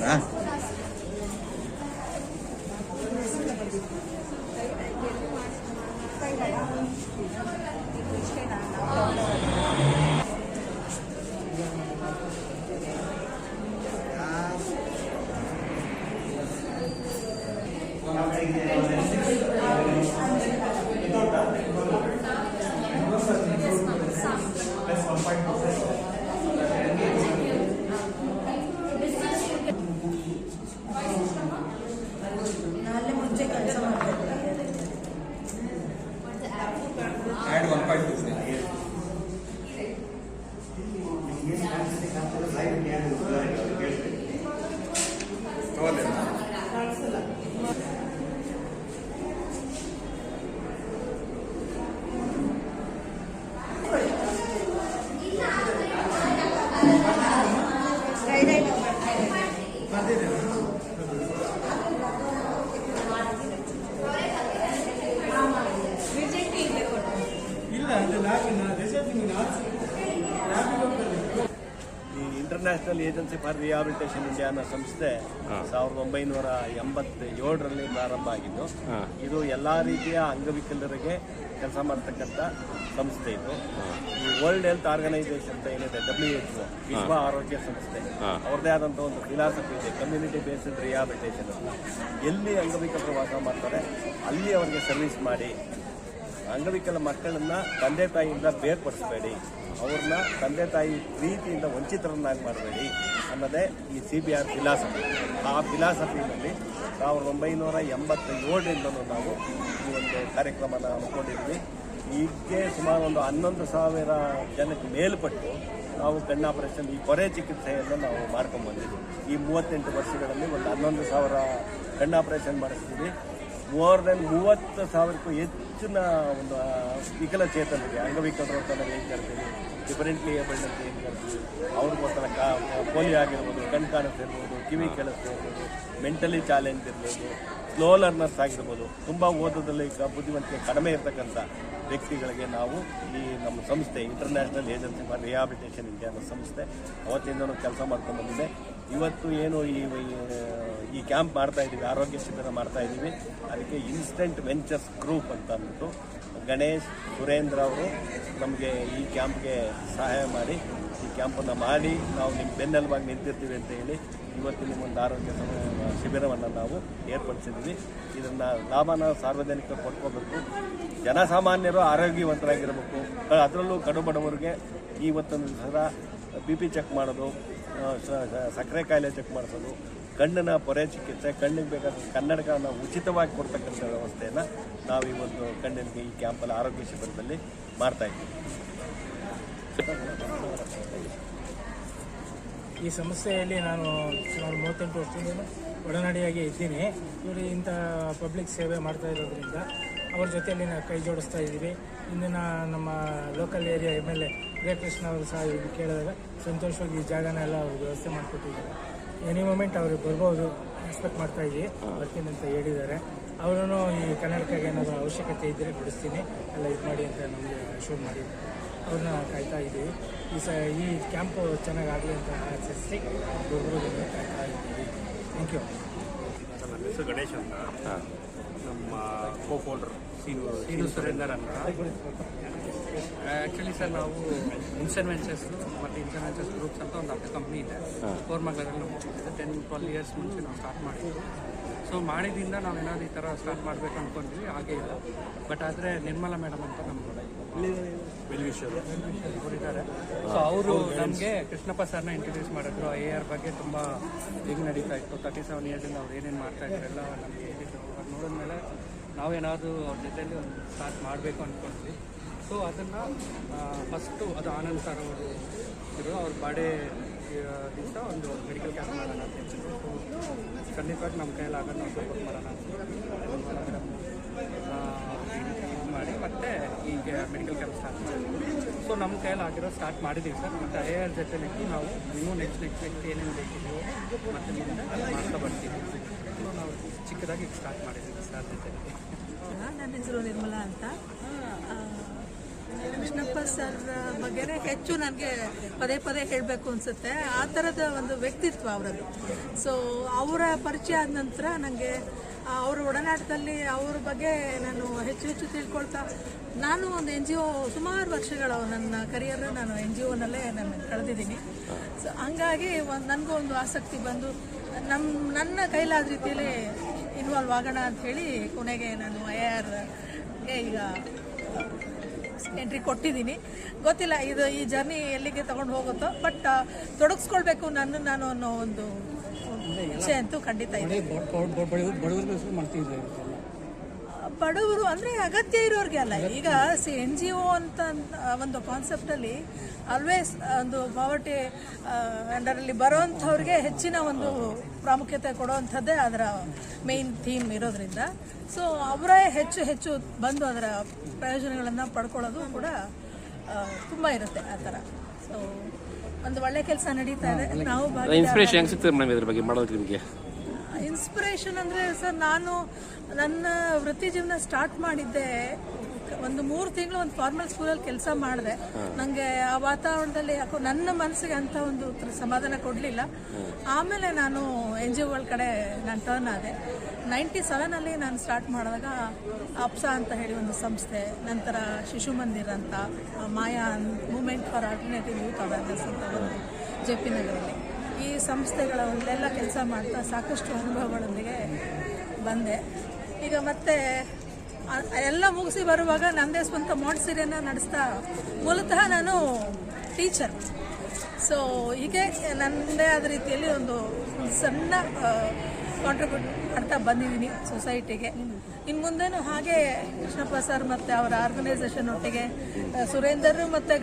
ಅವರಾ? Add 1.2. International agency for rehabilitation India ಅನ್ನೋ ಸಂಸ್ಥೆ 1987ರಲ್ಲಿ ಪ್ರಾರಂಭ ಆಗಿದ್ದು, ಇದು ಎಲ್ಲಾ ರೀತಿಯ ಅಂಗವಿಕಲರಿಗೆ ಕೆಲಸ ಮಾಡತಕ್ಕಂಥ ಸಂಸ್ಥೆ. ಇದು ಈ ವರ್ಲ್ಡ್ ಹೆಲ್ತ್ ಆರ್ಗನೈಸೇಷನ್ ಅಂತ ಏನಿದೆ, WHO, ವಿಶ್ವ ಆರೋಗ್ಯ ಸಂಸ್ಥೆ, ಅವ್ರದೇ ಆದಂಥ ಒಂದು ಫಿಲಾಸಫಿ ಇದೆ, ಕಮ್ಯುನಿಟಿ ಬೇಸ್ಡ್ ರಿಹಾಬಿಲಿಟೇಷನ್ ಅಂತ. ಎಲ್ಲಿ ಅಂಗವಿಕಲರು ವಾಸ ಮಾಡ್ತಾರೆ ಅಲ್ಲಿ ಅವರಿಗೆ ಸರ್ವಿಸ್ ಮಾಡಿ, ಅಂಗವಿಕಲ ಮಕ್ಕಳನ್ನ ತಂದೆ ತಾಯಿಯಿಂದ ಬೇರ್ಪಡಿಸಬೇಡಿ, ಅವ್ರನ್ನ ತಂದೆ ತಾಯಿ ಪ್ರೀತಿಯಿಂದ ವಂಚಿತರನ್ನಾಗಿ ಮಾಡಬೇಡಿ ಅನ್ನೋದೇ ಈ CBR ಫಿಲಾಸಫಿ. ಆ ಫಿಲಾಸಫಿನಲ್ಲಿ 1987ರಿಂದಲೂ ನಾವು ಈ ಒಂದು ಕಾರ್ಯಕ್ರಮನ ಹಮ್ಮಿಕೊಂಡಿದ್ವಿ. ಈಗ್ಗೆ ಸುಮಾರು ಒಂದು 11,000 ಜನಕ್ಕೆ ಮೇಲ್ಪಟ್ಟು ನಾವು ಕಣ್ಣು ಆಪರೇಷನ್, ಈ ಕೊರೆ ಚಿಕಿತ್ಸೆಯನ್ನು ನಾವು ಮಾಡ್ಕೊಂಡ್ಬಂದಿದ್ವಿ. ಈ 38 ವರ್ಷಗಳಲ್ಲಿ ಒಂದು 11,000 ಕಣ್ಣು ಆಪರೇಷನ್ ಮಾಡಿಸ್ತೀವಿ. ಮೋರ್ ದೆನ್ 30,000ಕ್ಕೂ ಹೆಚ್ಚಿನ ಒಂದು ವಿಕಲಚೇತನರಿಗೆ, ಅಂಗವಿಕಲರು ಅಂತ ನಾವು ಏನು ಕರಿತೀವಿ, ಡಿಫರೆಂಟ್ಲಿ ಏಬಲ್ಡ್ ಅಂತ ಏನು ಕರಿತೀವಿ, ಅವ್ರಿಗೋಸ್ಕರ ಪೋಲಿಯೋ ಆಗಿರ್ಬೋದು, ಕಣ್ಣು ಕಾಣಿಸ್ತಿರ್ಬೋದು, ಕಿವಿ ಕೇಳಿಸ್ತಿರ್ಬೋದು, ಮೆಂಟಲಿ ಚಾಲೆಂಜ್ ಇರ್ಬೋದು, ಸ್ಲೋ ಲರ್ನರ್ಸ್ ಆಗಿರ್ಬೋದು, ತುಂಬ ಓದೋದಲ್ಲಿ ಬುದ್ಧಿವಂತಿಕೆ ಕಡಿಮೆ ಇರತಕ್ಕಂಥ ವ್ಯಕ್ತಿಗಳಿಗೆ ನಾವು ಈ ನಮ್ಮ ಸಂಸ್ಥೆ international agency for rehabilitation India ಅನ್ನೋ ಸಂಸ್ಥೆ ಅವತ್ತಿಂದನೂ ಕೆಲಸ ಮಾಡ್ಕೊಂಡು ಬಂದಿದೆ. ಇವತ್ತು ಏನು ಈ ಕ್ಯಾಂಪ್ ಮಾಡ್ತಾ ಇದ್ದೀವಿ, ಆರೋಗ್ಯ ಶಿಬಿರ ಮಾಡ್ತಾ ಇದ್ದೀವಿ, ಅದಕ್ಕೆ ಇನ್ಸ್ಟೆಂಟ್ ವೆಂಚರ್ಸ್ ಗ್ರೂಪ್ ಅಂತ ಅಂದ್ಬಿಟ್ಟು ಗಣೇಶ್ ಸುರೇಂದ್ರ ಅವರು ನಮಗೆ ಈ ಕ್ಯಾಂಪ್ಗೆ ಸಹಾಯ ಮಾಡಿ, ಈ ಕ್ಯಾಂಪನ್ನು ಮಾಡಿ ನಾವು ನಿಮ್ಮ ಬೆನ್ನೆಲುಬಾಗಿ ನಿಂತಿರ್ತೀವಿ ಅಂತ ಹೇಳಿ ಇವತ್ತು ನಿಮ್ಮೊಂದು ಆರೋಗ್ಯ ಶಿಬಿರವನ್ನು ನಾವು ಏರ್ಪಡಿಸಿದ್ವಿ. ಇದನ್ನು ಲಾಭನ ಸಾರ್ವಜನಿಕರು ಕೊಟ್ಕೋಬೇಕು. ಜನಸಾಮಾನ್ಯರು ಆರೋಗ್ಯವಂತರಾಗಿರಬೇಕು. ಅದರಲ್ಲೂ ಕಡುಬಡವರಿಗೆ ಇವತ್ತೊಂದು ಸಲ BP ಚೆಕ್ ಮಾಡೋದು, ಸಕ್ಕರೆ ಕಾಯಿಲೆ ಚೆಕ್ ಮಾಡಿಸೋದು, ಕಣ್ಣಿನ ಪೊರೆ ಚಿಕಿತ್ಸೆ, ಕಣ್ಣಿಗೆ ಬೇಕಾದ ಕನ್ನಡಕನ ಉಚಿತವಾಗಿ ಕೊಡ್ತಕ್ಕಂಥ ವ್ಯವಸ್ಥೆಯನ್ನು ನಾವು ಇವತ್ತು ಕಣ್ಣಿಗೆ ಈ ಕ್ಯಾಂಪಲ್ಲಿ ಆರೋಗ್ಯ ಶಿಬಿರದಲ್ಲಿ ಮಾಡ್ತಾಯಿದ್ದೀವಿ. ಈ ಸಂಸ್ಥೆಯಲ್ಲಿ ನಾನು ಸುಮಾರು 38 ವರ್ಷದಿಂದ ಒಡನಾಡಿಯಾಗಿ ಇದ್ದೀನಿ. ಇವರು ಇಂಥ ಪಬ್ಲಿಕ್ ಸೇವೆ ಮಾಡ್ತಾ ಇರೋದ್ರಿಂದ ಅವ್ರ ಜೊತೆಯಲ್ಲಿ ನಾವು ಕೈ ಜೋಡಿಸ್ತಾ ಇದ್ದೀವಿ. ಇಂದಿನ ನಮ್ಮ ಲೋಕಲ್ ಏರಿಯಾ MLA ಪ್ರಿಯಕೃಷ್ಣ ಅವರು ಸಹ ಇದು ಕೇಳಿದಾಗ ಸಂತೋಷವಾಗಿ ಈ ಜಾಗನ ಎಲ್ಲ ಅವ್ರು ವ್ಯವಸ್ಥೆ ಮಾಡಿಕೊಟ್ಟಿದ್ದಾರೆ. ಎನಿ ಮೂಮೆಂಟ್ ಅವ್ರಿಗೆ ಬರ್ಬೋದು, ಎಕ್ಸ್ಪೆಕ್ಟ್ ಮಾಡ್ತಾ ಇದ್ದೀವಿ, ಬರ್ತೀನಿ ಅಂತ ಹೇಳಿದ್ದಾರೆ. ಅವರೂ ಈ ಕನ್ನಡಕ್ಕಾಗಿ ಏನಾದರೂ ಅವಶ್ಯಕತೆ ಇದ್ದರೆ ಬಿಡಿಸ್ತೀನಿ ಎಲ್ಲ ಇದು ಮಾಡಿ ಅಂತ ನಮಗೆ ಶೂಟ್ ಮಾಡಿದ್ದಾರೆ. ಅವ್ರನ್ನ ಕಾಯ್ತಾ ಇದ್ದೀವಿ. ಈ ಕ್ಯಾಂಪು ಚೆನ್ನಾಗಾಗಲಿ ಅಂತ ಆಚರಿಸಿ ಬರ್ಬೋದನ್ನು ಕಾಯ್ತಾ ಇದ್ದೀವಿ. Thank you. ನನ್ನ ಹೆಸರು ಗಣೇಶ್ ಅಂತ, ನಮ್ಮ ಕೋ-ಫೌಂಡರ್ ಸೀನು ಸುರೇಂದರ್ ಅಂತ. ಆ್ಯಕ್ಚುಲಿ ಸರ್ ನಾವು ಇನ್ಸೆನ್ ವೆಂಚರ್ಸ್ ಮತ್ತು ಇನ್ಸೆನ್ ವೆಂಚರ್ಸ್ ಗ್ರೂಪ್ಸ್ ಅಂತ ಒಂದು 10 ಕಂಪ್ನಿ ಇದೆ. ಕೋರ್ಮಂಗಲದಲ್ಲಿ 10-12 ಇಯರ್ಸ್ ಮುಂಚೆ ನಾವು ಸ್ಟಾರ್ಟ್ ಮಾಡಿದ್ವಿ. ಸೊ ಮಾಡಿದಿಂದ ನಾವೇನಾದ್ರು ಈ ಥರ ಸ್ಟಾರ್ಟ್ ಮಾಡಬೇಕು ಅಂದ್ಕೊಂಡ್ವಿ, ಹಾಗೇ ಇಲ್ಲ. ಬಟ್ ಆದರೆ ನಿರ್ಮಲಾ ಮೇಡಮ್ ಅಂತ ನಮ್ಮ ಅವರಿದ್ದಾರೆ. ಸೊ ಅವರು ನಮಗೆ ಕೃಷ್ಣಪ್ಪ ಸರ್ನ ಇಂಟ್ರೊಡ್ಯೂಸ್ ಮಾಡಿದ್ರು. AR ಬಗ್ಗೆ ತುಂಬ ಈಗ ನಡೀತಾ ಇತ್ತು. 37 ಇಯರ್ಸಿಂದ ಅವ್ರು ಏನೇನು ಮಾಡ್ತಾ ಇದ್ರೆಲ್ಲ ನಮಗೆ ಹೇಳಿದ್ರು. ಅದು ನೋಡಿದ್ಮೇಲೆ ನಾವೇನಾದರೂ ಅವ್ರ ಜೊತೆಯಲ್ಲಿ ಒಂದು ಸ್ಟಾರ್ಟ್ ಮಾಡಬೇಕು ಅಂದ್ಕೊಂಡ್ವಿ. ಸೊ ಅದನ್ನು ಫಸ್ಟು ಅದು ಆನಂದ್ ಸರ್ ಅವರು ಇದ್ರು, ಅವ್ರ ಬಾಡೇ ದಿವಸ ಒಂದು ಮೆಡಿಕಲ್ ಕ್ಯಾಂಪ್ ಮಾಡೋಣ ಅಂತ ಹೇಳ್ತಿದ್ರು. ಖಂಡಿತವಾಗಿ ನಮ್ಮ ಕೈಯಲ್ಲಿ ಆಗೋದು ನಾವು ಸಪೋರ್ಟ್ ಮಾಡೋಣ ಅಂತ ಇದು ಮಾಡಿ ಮತ್ತೆ ಈಗ ಮೆಡಿಕಲ್ ಕ್ಯಾಂಪ್ ಸ್ಟಾರ್ಟ್ ಮಾಡಿದ್ವಿ. ಸೊ ನಮ್ಮ ಕೈಯಲ್ಲಿ ಆಗಿರೋ ಸ್ಟಾರ್ಟ್ ಮಾಡಿದ್ದೀವಿ ಸರ್. ಮತ್ತು AR ಜೊತೆಲಿಟ್ಟು ನಾವು ಇನ್ನೂ ನೆಕ್ಸ್ಟ್ ಏನೇನು ಬೇಕಿದೆಯೋ ಮತ್ತು ಮುಂದೆ ಮಾಡ್ತಾ ಬರ್ತೀವಿ. ಸೊ ನಾವು ಚಿಕ್ಕದಾಗಿ ಸ್ಟಾರ್ಟ್ ಮಾಡಿದ್ದೀವಿ ಸರ್ ಜೊತೆ. ನನ್ನ ಹೆಸರು ನಿರ್ಮಲಾ ಅಂತ. ಕೃಷ್ಣಪ್ಪ ಸರ್ ಬಗ್ಗೆನೇ ಹೆಚ್ಚು ನನಗೆ ಪದೇ ಪದೇ ಹೇಳಬೇಕು ಅನಿಸುತ್ತೆ. ಆ ಥರದ ಒಂದು ವ್ಯಕ್ತಿತ್ವ ಅವರದ್ದು. ಸೊ ಅವರ ಪರಿಚಯ ಆದ ನಂತರ ನನಗೆ ಅವರ ಒಡನಾಟದಲ್ಲಿ ಅವ್ರ ಬಗ್ಗೆ ನಾನು ಹೆಚ್ಚು ಹೆಚ್ಚು ತಿಳ್ಕೊಳ್ತಾ, ನಾನು ಒಂದು NGO ಸುಮಾರು ವರ್ಷಗಳು ನನ್ನ ಕರಿಯರ್ ನಾನು NGOನಲ್ಲೇ ನಾನು ಕಳೆದಿದ್ದೀನಿ. ಸೊ ಹಂಗಾಗಿ ನನಗೂ ಒಂದು ಆಸಕ್ತಿ ಬಂದು ನನ್ನ ಕೈಲಾದ ರೀತಿಯಲ್ಲಿ ಇನ್ವಾಲ್ವ್ ಆಗೋಣ ಅಂಥೇಳಿ ಕೊನೆಗೆ ನಾನು IARಗೆ ಈಗ ಎಂಟ್ರಿ ಕೊಟ್ಟಿದ್ದೀನಿ. ಗೊತ್ತಿಲ್ಲ ಇದು ಈ ಜರ್ನಿ ಎಲ್ಲಿಗೆ ತಗೊಂಡು ಹೋಗುತ್ತೋ, ಬಟ್ ತೊಡಗಿಸ್ಕೊಳ್ಬೇಕು ನಾನು ಅನ್ನೋ ಒಂದು ಇಚ್ಛೆ ಅಂತೂ ಖಂಡಿತ ಇದೆ. ಬಡವರು ಅಂದರೆ ಅಗತ್ಯ ಇರೋರಿಗೆ ಅಲ್ಲ. ಈಗ NGO ಅಂತ ಒಂದು ಕಾನ್ಸೆಪ್ಟಲ್ಲಿ ಆಲ್ವೇಸ್ ಒಂದು ಪಾವರ್ಟಿ ಅಂಡರಲ್ಲಿ ಬರೋವಂಥವ್ರಿಗೆ ಹೆಚ್ಚಿನ ಒಂದು ಪ್ರಾಮುಖ್ಯತೆ ಕೊಡುವಂಥದ್ದೇ ಅದರ ಮೇನ್ ಥೀಮ್ ಇರೋದ್ರಿಂದ, ಸೊ ಅವರೇ ಹೆಚ್ಚು ಬಂದು ಅದರ ಪ್ರಯೋಜನಗಳನ್ನು ಪಡ್ಕೊಳ್ಳೋದು ಕೂಡ ತುಂಬ ಇರುತ್ತೆ ಆ ಥರ. ಸೊ ಒಂದು ಒಳ್ಳೆ ಕೆಲಸ ನಡೀತಾ ಇದೆ. ನಾವು ಇನ್ಸ್ಪಿರೇಷನ್ ಅಂದರೆ ಸರ್, ನಾನು ನನ್ನ ವೃತ್ತಿ ಜೀವನ ಸ್ಟಾರ್ಟ್ ಮಾಡಿದ್ದೆ ಒಂದು 3 ತಿಂಗಳು ಒಂದು ಫಾರ್ಮಲ್ ಸ್ಕೂಲಲ್ಲಿ ಕೆಲಸ ಮಾಡಿದೆ. ನನಗೆ ಆ ವಾತಾವರಣದಲ್ಲಿ ಯಾಕೋ ನನ್ನ ಮನಸ್ಸಿಗೆ ಅಂತ ಒಂದು ಸಮಾಧಾನ ಕೊಡಲಿಲ್ಲ. ಆಮೇಲೆ ನಾನು NGOಗಳ ಕಡೆ ನಾನು ಟರ್ನ್ ಆದೆ. 97 ನಾನು ಸ್ಟಾರ್ಟ್ ಮಾಡಿದಾಗ ಅಪ್ಸಾ ಅಂತ ಹೇಳಿ ಒಂದು ಸಂಸ್ಥೆ, ನಂತರ ಶಿಶು ಮಂದಿರ ಅಂತ, MAYA movement for alternative youth awareness ಅಂತ ಒಂದು JP ನಗರಲ್ಲಿ, ಈ ಸಂಸ್ಥೆಗಳಲ್ಲೆಲ್ಲ ಕೆಲಸ ಮಾಡ್ತಾ ಸಾಕಷ್ಟು ಅನುಭವಗಳೊಂದಿಗೆ ಬಂದೆ. ಈಗ ಮತ್ತೆ ಎಲ್ಲ ಮುಗಿಸಿ ಬರುವಾಗ ನನ್ನದೇ ಸ್ವಂತ ಮಾಂಟೆಸರಿಯನ್ನು ನಡೆಸ್ತಾ, ಮೂಲತಃ ನಾನು ಟೀಚರ್. ಸೊ ಹೀಗೆ ನನ್ನದೇ ಆದ ರೀತಿಯಲ್ಲಿ ಒಂದು ಸಣ್ಣ ಕಾಂಟ್ರಿಬ್ಯೂಟ್ ಮಾಡ್ತಾ ಬಂದಿದ್ದೀನಿ ಸೊಸೈಟಿಗೆ. ಇನ್ನು ಮುಂದೆನೂ ಹಾಗೆ ಕೃಷ್ಣಪ್ಪ ಸರ್ ಮತ್ತು ಅವರ ಆರ್ಗನೈಸೇಷನ್ ಒಟ್ಟಿಗೆ ಸುರೇಂದರ್ ಮತ್ತು